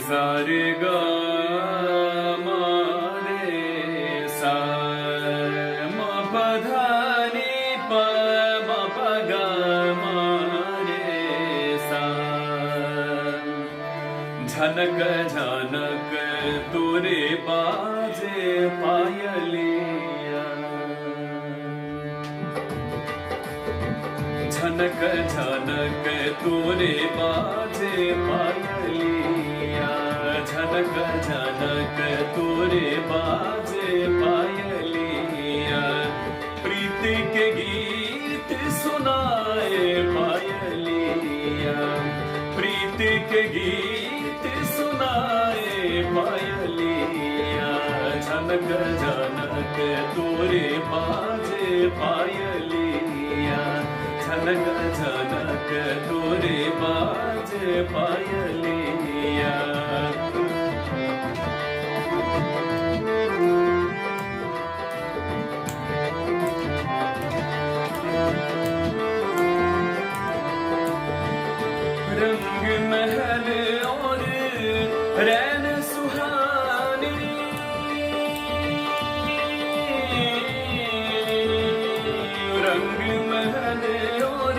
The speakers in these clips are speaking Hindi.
सा रे ग म रे सा म प ध नि प म प ग म रे सा झनक झनक तोरे बाजे पायलिया झनक झनक तोरे बाजे पायलिया झनक झनक तोरे बाजे पायलिया प्रीति के गीत सुनाए पायलिया प्रीति के गीत सुनाए पायलिया झनक झनक तोरे बाजे पायलिया झनक झनक तोरे बाजे पायलिया रंग महल और रैन सुहानी रंग महल और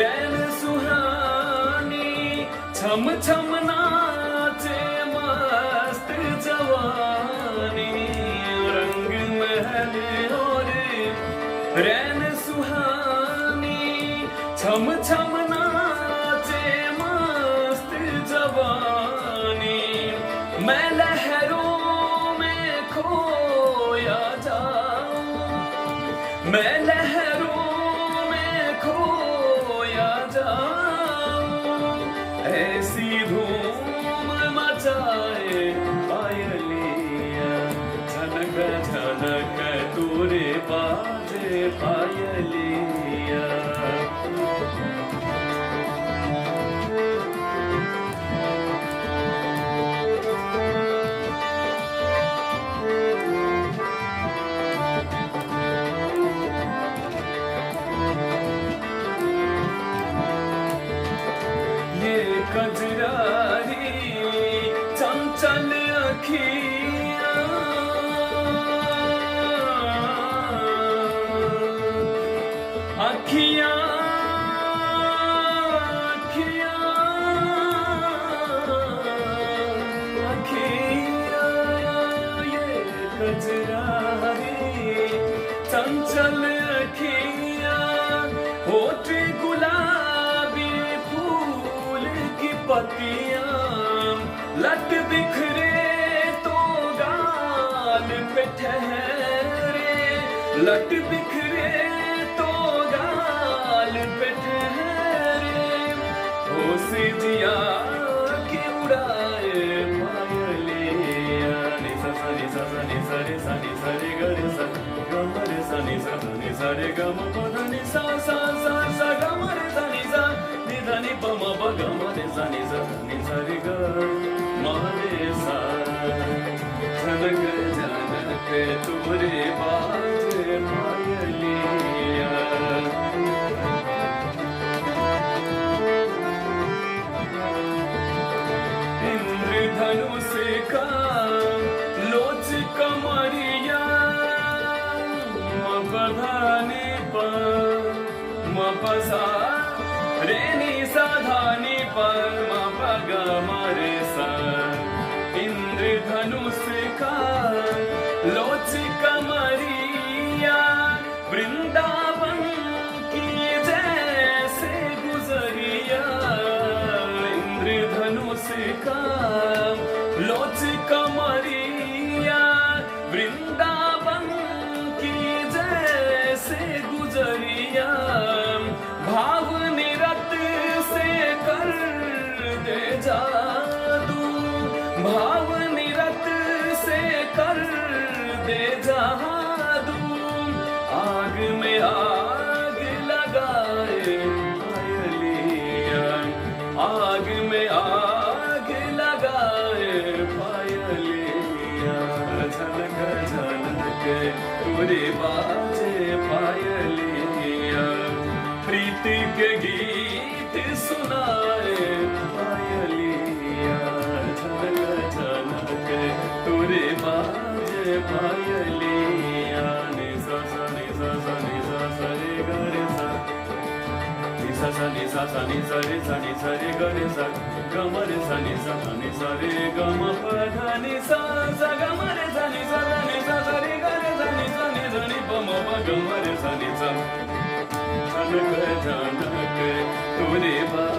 रैन सुहानी छम छम नाचे मस्त जवानी रंग महल और रैन सुहानी छम छम मैं लहरों में खोया जाऊं मैं लहरों में खोया जाऊं ऐसी धूम मचाए पायलिया झनक झनक तोरे बाजे पायलिया कजरारी चंचल अखियाँ अखियाँ अखियाँ अखियाँ ये कजरारी चंचल अखियाँ होठ गुलाबी पतियां लट बिखरे तो गाल पे ठहरे लट बिखरे तो गाल पे ठहरे होश जिया की उड़ाए पायलिया नि सा नि सा नि सा रे सा नि सा रे ग रे सा ग म रे सा नि सा रे ग म प ध नि सा सा सा सा ग म रे सा नि सा नि ध नि प म प ग म रे सा नि सा रे ग म रे सा झनक झनक तोरे बाजे पायलिया इंद्रधनुष का लोच कमरिया म प ध नि प म प सा रे नि सा ध नि प म प ग म रे सा इंद्रधनुष का लोच कमरिया वृंदावन की जैसे गुजरिया इंद्रधनुष का लोच कमरिया वृंदावन की जैसे गुजरिया भाव निरत से कर दे जादू भाव निरत से कर दे जादू आग में आग लगाए पायलिया आग में आग लगाए पायलिया झनक झनक तोरे बाजे पायलिया प्रीति के गीत सुनाए पायलिया पायलिया नि सा सा नि सा सा नि सा सा रे ग रे सा नि सा सा नि सा सा नि सा रे ग रे सा ग म रे सा नि सा रे ग म प ध नि सा सा ग म रे सा नि सा रे ग रे सा नि ध नि प म प ग म रे सा नि सा जनक जनक तुरे बा